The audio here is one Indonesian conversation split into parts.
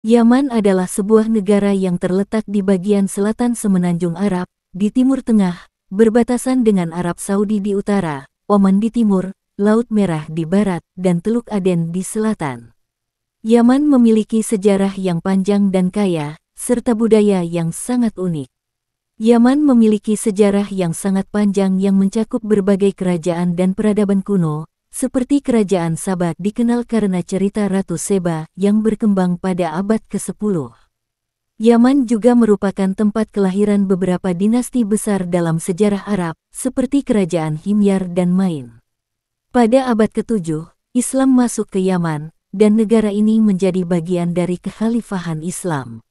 Yaman adalah sebuah negara yang terletak di bagian selatan Semenanjung Arab, di Timur Tengah, berbatasan dengan Arab Saudi di utara, Oman di timur, Laut Merah di barat, dan Teluk Aden di selatan. Yaman memiliki sejarah yang panjang dan kaya, serta budaya yang sangat unik. Yaman memiliki sejarah yang sangat panjang yang mencakup berbagai kerajaan dan peradaban kuno, seperti Kerajaan Saba dikenal karena cerita Ratu Seba yang berkembang pada abad ke-10. Yaman juga merupakan tempat kelahiran beberapa dinasti besar dalam sejarah Arab, seperti Kerajaan Himyar dan Main. Pada abad ke-7, Islam masuk ke Yaman, dan negara ini menjadi bagian dari kekhalifahan Islam.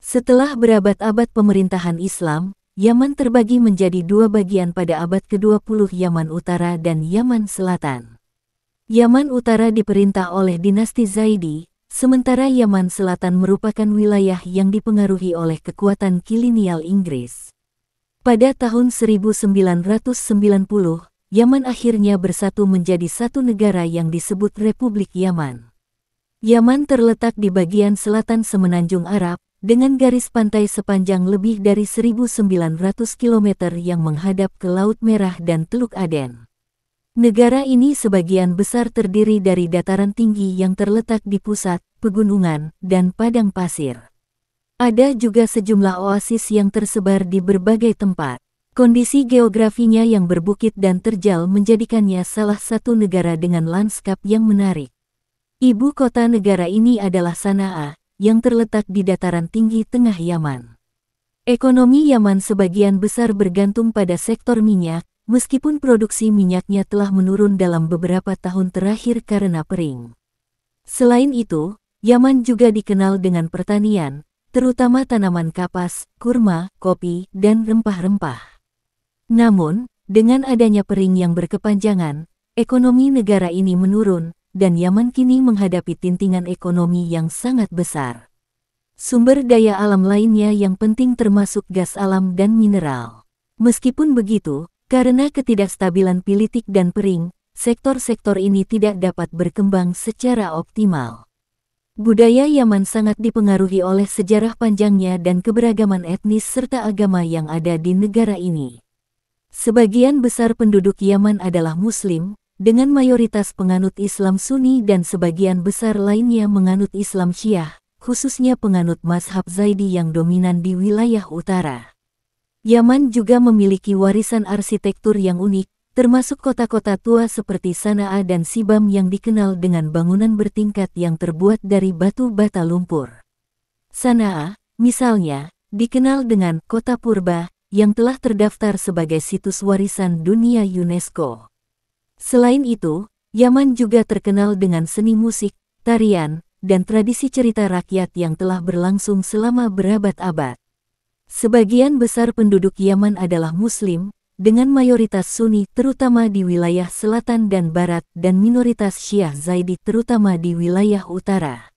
Setelah berabad-abad pemerintahan Islam, Yaman terbagi menjadi dua bagian pada abad ke-20, Yaman Utara dan Yaman Selatan. Yaman Utara diperintah oleh dinasti Zaidi, sementara Yaman Selatan merupakan wilayah yang dipengaruhi oleh kekuatan kolonial Inggris. Pada tahun 1990, Yaman akhirnya bersatu menjadi satu negara yang disebut Republik Yaman. Yaman terletak di bagian selatan Semenanjung Arab, dengan garis pantai sepanjang lebih dari 1.900 km yang menghadap ke Laut Merah dan Teluk Aden. Negara ini sebagian besar terdiri dari dataran tinggi yang terletak di pusat, pegunungan, dan padang pasir. Ada juga sejumlah oasis yang tersebar di berbagai tempat. Kondisi geografinya yang berbukit dan terjal menjadikannya salah satu negara dengan lanskap yang menarik. Ibu kota negara ini adalah Sanaa, yang terletak di dataran tinggi tengah Yaman. Ekonomi Yaman sebagian besar bergantung pada sektor minyak, meskipun produksi minyaknya telah menurun dalam beberapa tahun terakhir karena kering. Selain itu, Yaman juga dikenal dengan pertanian, terutama tanaman kapas, kurma, kopi, dan rempah-rempah. Namun, dengan adanya kering yang berkepanjangan, ekonomi negara ini menurun, dan Yaman kini menghadapi tintingan ekonomi yang sangat besar. Sumber daya alam lainnya yang penting termasuk gas alam dan mineral. Meskipun begitu, karena ketidakstabilan politik dan kering, sektor-sektor ini tidak dapat berkembang secara optimal. Budaya Yaman sangat dipengaruhi oleh sejarah panjangnya dan keberagaman etnis serta agama yang ada di negara ini. Sebagian besar penduduk Yaman adalah Muslim, dengan mayoritas penganut Islam Sunni dan sebagian besar lainnya menganut Islam Syiah, khususnya penganut mazhab Zaidi yang dominan di wilayah utara. Yaman juga memiliki warisan arsitektur yang unik, termasuk kota-kota tua seperti Sanaa dan Sibam yang dikenal dengan bangunan bertingkat yang terbuat dari batu bata lumpur. Sanaa, misalnya, dikenal dengan kota purba, yang telah terdaftar sebagai situs warisan dunia UNESCO. Selain itu, Yaman juga terkenal dengan seni musik, tarian, dan tradisi cerita rakyat yang telah berlangsung selama berabad-abad. Sebagian besar penduduk Yaman adalah Muslim, dengan mayoritas Sunni terutama di wilayah selatan dan barat dan minoritas Syiah Zaidi terutama di wilayah utara.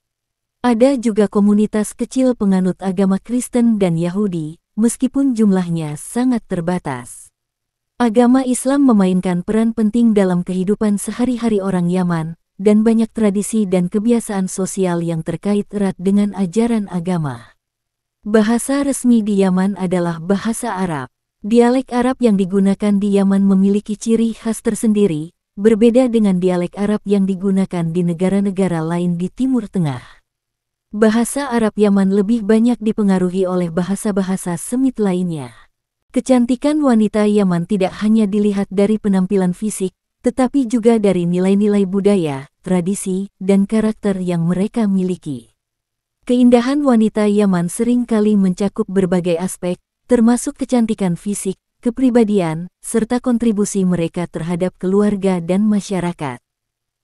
Ada juga komunitas kecil penganut agama Kristen dan Yahudi, meskipun jumlahnya sangat terbatas. Agama Islam memainkan peran penting dalam kehidupan sehari-hari orang Yaman, dan banyak tradisi dan kebiasaan sosial yang terkait erat dengan ajaran agama. Bahasa resmi di Yaman adalah bahasa Arab. Dialek Arab yang digunakan di Yaman memiliki ciri khas tersendiri, berbeda dengan dialek Arab yang digunakan di negara-negara lain di Timur Tengah. Bahasa Arab Yaman lebih banyak dipengaruhi oleh bahasa-bahasa Semit lainnya. Kecantikan wanita Yaman tidak hanya dilihat dari penampilan fisik, tetapi juga dari nilai-nilai budaya, tradisi, dan karakter yang mereka miliki. Keindahan wanita Yaman sering kali mencakup berbagai aspek, termasuk kecantikan fisik, kepribadian, serta kontribusi mereka terhadap keluarga dan masyarakat.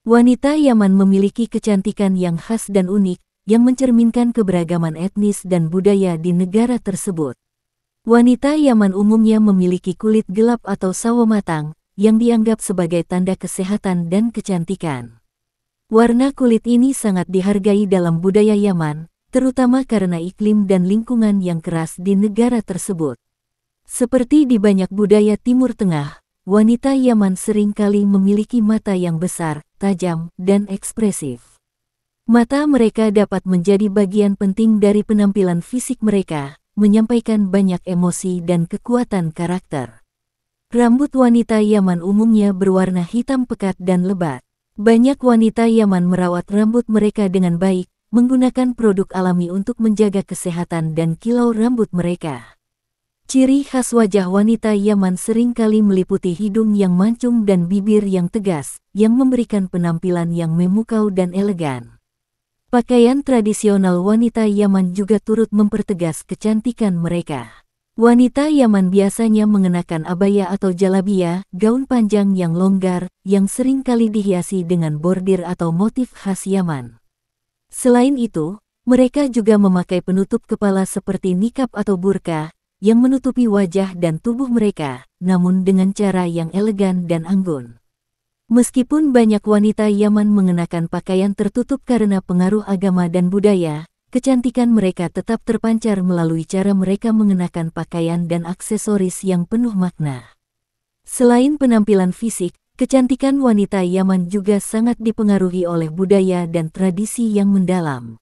Wanita Yaman memiliki kecantikan yang khas dan unik, yang mencerminkan keberagaman etnis dan budaya di negara tersebut. Wanita Yaman umumnya memiliki kulit gelap atau sawo matang, yang dianggap sebagai tanda kesehatan dan kecantikan. Warna kulit ini sangat dihargai dalam budaya Yaman, terutama karena iklim dan lingkungan yang keras di negara tersebut. Seperti di banyak budaya Timur Tengah, wanita Yaman seringkali memiliki mata yang besar, tajam, dan ekspresif. Mata mereka dapat menjadi bagian penting dari penampilan fisik mereka, menyampaikan banyak emosi dan kekuatan karakter. Rambut wanita Yaman umumnya berwarna hitam pekat dan lebat. Banyak wanita Yaman merawat rambut mereka dengan baik, menggunakan produk alami untuk menjaga kesehatan dan kilau rambut mereka. Ciri khas wajah wanita Yaman sering kali meliputi hidung yang mancung dan bibir yang tegas, yang memberikan penampilan yang memukau dan elegan. Pakaian tradisional wanita Yaman juga turut mempertegas kecantikan mereka. Wanita Yaman biasanya mengenakan abaya atau jalabia, gaun panjang yang longgar, yang sering kali dihiasi dengan bordir atau motif khas Yaman. Selain itu, mereka juga memakai penutup kepala seperti nikab atau burka, yang menutupi wajah dan tubuh mereka, namun dengan cara yang elegan dan anggun. Meskipun banyak wanita Yaman mengenakan pakaian tertutup karena pengaruh agama dan budaya, kecantikan mereka tetap terpancar melalui cara mereka mengenakan pakaian dan aksesoris yang penuh makna. Selain penampilan fisik, kecantikan wanita Yaman juga sangat dipengaruhi oleh budaya dan tradisi yang mendalam.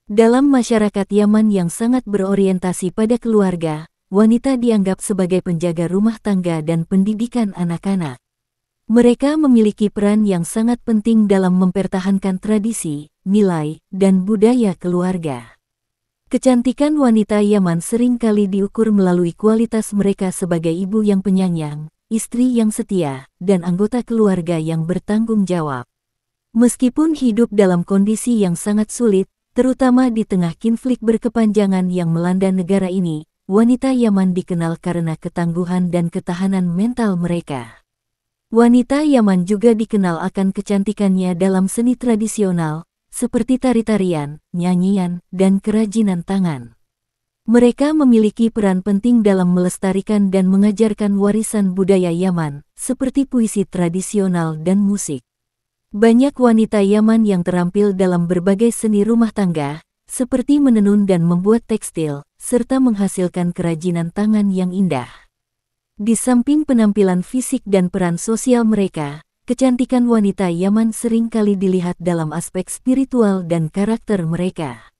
Dalam masyarakat Yaman yang sangat berorientasi pada keluarga, wanita dianggap sebagai penjaga rumah tangga dan pendidikan anak-anak. Mereka memiliki peran yang sangat penting dalam mempertahankan tradisi, nilai, dan budaya keluarga. Kecantikan wanita Yaman sering kali diukur melalui kualitas mereka sebagai ibu yang penyayang, istri yang setia, dan anggota keluarga yang bertanggung jawab. Meskipun hidup dalam kondisi yang sangat sulit, terutama di tengah konflik berkepanjangan yang melanda negara ini, wanita Yaman dikenal karena ketangguhan dan ketahanan mental mereka. Wanita Yaman juga dikenal akan kecantikannya dalam seni tradisional, seperti tari-tarian, nyanyian, dan kerajinan tangan. Mereka memiliki peran penting dalam melestarikan dan mengajarkan warisan budaya Yaman, seperti puisi tradisional dan musik. Banyak wanita Yaman yang terampil dalam berbagai seni rumah tangga, seperti menenun dan membuat tekstil, serta menghasilkan kerajinan tangan yang indah. Di samping penampilan fisik dan peran sosial mereka, kecantikan wanita Yaman sering kali dilihat dalam aspek spiritual dan karakter mereka.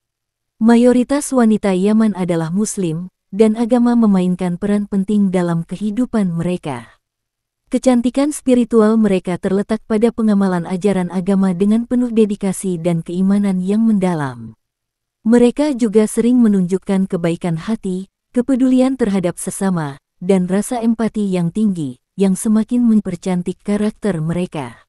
Mayoritas wanita Yaman adalah Muslim, dan agama memainkan peran penting dalam kehidupan mereka. Kecantikan spiritual mereka terletak pada pengamalan ajaran agama dengan penuh dedikasi dan keimanan yang mendalam. Mereka juga sering menunjukkan kebaikan hati, kepedulian terhadap sesama, dan rasa empati yang tinggi, yang semakin mempercantik karakter mereka.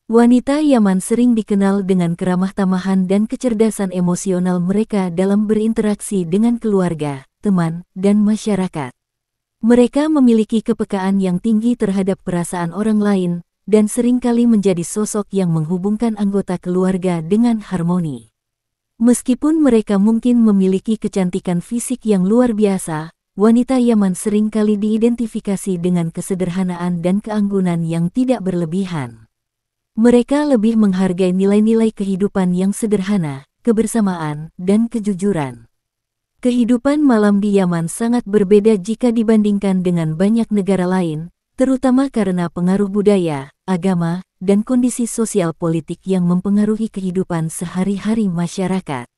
Wanita Yaman sering dikenal dengan keramah tamahan dan kecerdasan emosional mereka dalam berinteraksi dengan keluarga, teman, dan masyarakat. Mereka memiliki kepekaan yang tinggi terhadap perasaan orang lain, dan seringkali menjadi sosok yang menghubungkan anggota keluarga dengan harmoni. Meskipun mereka mungkin memiliki kecantikan fisik yang luar biasa, wanita Yaman seringkali diidentifikasi dengan kesederhanaan dan keanggunan yang tidak berlebihan. Mereka lebih menghargai nilai-nilai kehidupan yang sederhana, kebersamaan, dan kejujuran. Kehidupan malam di Yaman sangat berbeda jika dibandingkan dengan banyak negara lain, terutama karena pengaruh budaya, agama, dan kondisi sosial politik yang mempengaruhi kehidupan sehari-hari masyarakat.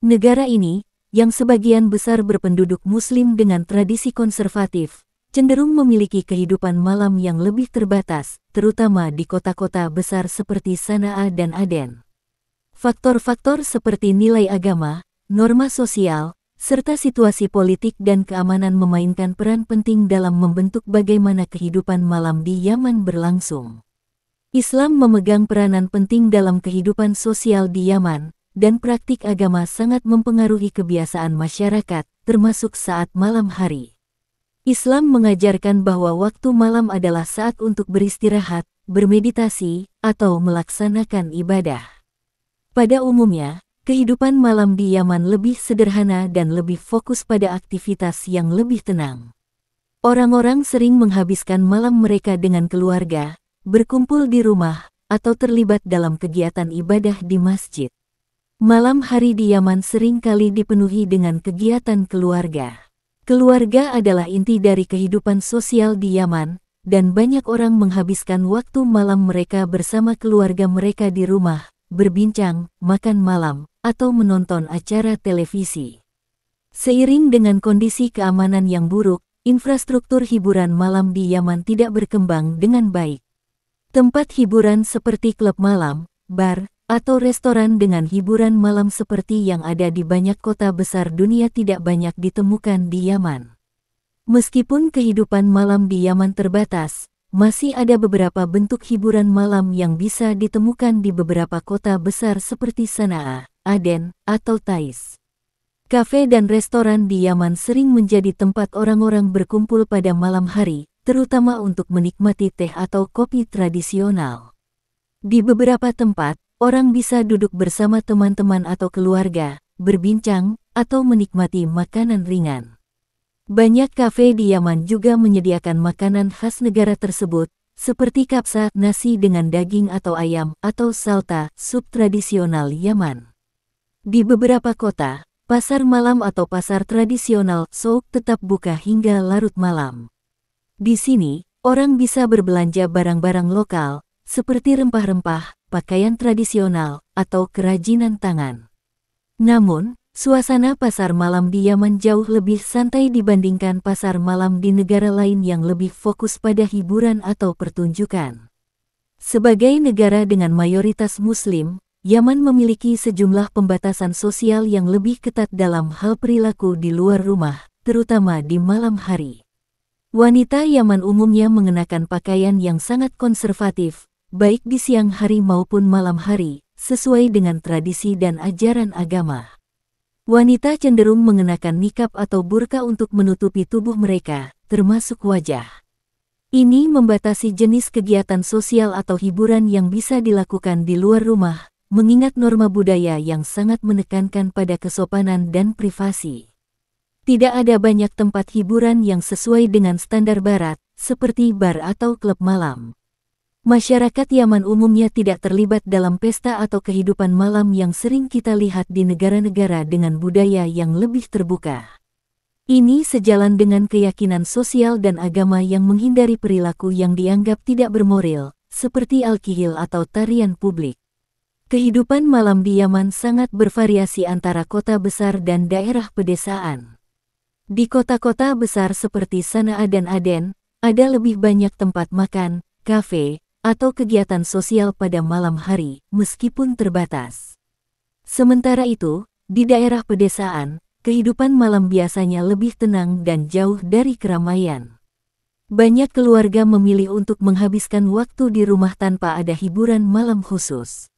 Negara ini, yang sebagian besar berpenduduk Muslim dengan tradisi konservatif, cenderung memiliki kehidupan malam yang lebih terbatas, terutama di kota-kota besar seperti Sanaa dan Aden. Faktor-faktor seperti nilai agama, norma sosial, serta situasi politik dan keamanan memainkan peran penting dalam membentuk bagaimana kehidupan malam di Yaman berlangsung. Islam memegang peranan penting dalam kehidupan sosial di Yaman, dan praktik agama sangat mempengaruhi kebiasaan masyarakat, termasuk saat malam hari. Islam mengajarkan bahwa waktu malam adalah saat untuk beristirahat, bermeditasi, atau melaksanakan ibadah. Pada umumnya, kehidupan malam di Yaman lebih sederhana dan lebih fokus pada aktivitas yang lebih tenang. Orang-orang sering menghabiskan malam mereka dengan keluarga, berkumpul di rumah, atau terlibat dalam kegiatan ibadah di masjid. Malam hari di Yaman sering kali dipenuhi dengan kegiatan keluarga. Keluarga adalah inti dari kehidupan sosial di Yaman, dan banyak orang menghabiskan waktu malam mereka bersama keluarga mereka di rumah, berbincang, makan malam, atau menonton acara televisi. Seiring dengan kondisi keamanan yang buruk, infrastruktur hiburan malam di Yaman tidak berkembang dengan baik. Tempat hiburan seperti klub malam, bar, atau restoran dengan hiburan malam seperti yang ada di banyak kota besar dunia tidak banyak ditemukan di Yaman. Meskipun kehidupan malam di Yaman terbatas, masih ada beberapa bentuk hiburan malam yang bisa ditemukan di beberapa kota besar seperti Sanaa, Aden, atau Taiz. Kafe dan restoran di Yaman sering menjadi tempat orang-orang berkumpul pada malam hari, terutama untuk menikmati teh atau kopi tradisional. Di beberapa tempat, orang bisa duduk bersama teman-teman atau keluarga, berbincang, atau menikmati makanan ringan. Banyak kafe di Yaman juga menyediakan makanan khas negara tersebut, seperti kapsa, nasi dengan daging atau ayam, atau salta, sup tradisional Yaman. Di beberapa kota, pasar malam atau pasar tradisional souk tetap buka hingga larut malam. Di sini, orang bisa berbelanja barang-barang lokal, seperti rempah-rempah, pakaian tradisional, atau kerajinan tangan. Namun, suasana pasar malam di Yaman jauh lebih santai dibandingkan pasar malam di negara lain yang lebih fokus pada hiburan atau pertunjukan. Sebagai negara dengan mayoritas Muslim, Yaman memiliki sejumlah pembatasan sosial yang lebih ketat dalam hal perilaku di luar rumah, terutama di malam hari. Wanita Yaman umumnya mengenakan pakaian yang sangat konservatif, baik di siang hari maupun malam hari, sesuai dengan tradisi dan ajaran agama. Wanita cenderung mengenakan nikab atau burka untuk menutupi tubuh mereka, termasuk wajah. Ini membatasi jenis kegiatan sosial atau hiburan yang bisa dilakukan di luar rumah, mengingat norma budaya yang sangat menekankan pada kesopanan dan privasi. Tidak ada banyak tempat hiburan yang sesuai dengan standar barat, seperti bar atau klub malam. Masyarakat Yaman umumnya tidak terlibat dalam pesta atau kehidupan malam yang sering kita lihat di negara-negara dengan budaya yang lebih terbuka. Ini sejalan dengan keyakinan sosial dan agama yang menghindari perilaku yang dianggap tidak bermoral, seperti al-kihil atau tarian publik. Kehidupan malam di Yaman sangat bervariasi antara kota besar dan daerah pedesaan. Di kota-kota besar seperti Sanaa dan Aden, ada lebih banyak tempat makan, kafe, atau kegiatan sosial pada malam hari, meskipun terbatas. Sementara itu, di daerah pedesaan, kehidupan malam biasanya lebih tenang dan jauh dari keramaian. Banyak keluarga memilih untuk menghabiskan waktu di rumah tanpa ada hiburan malam khusus.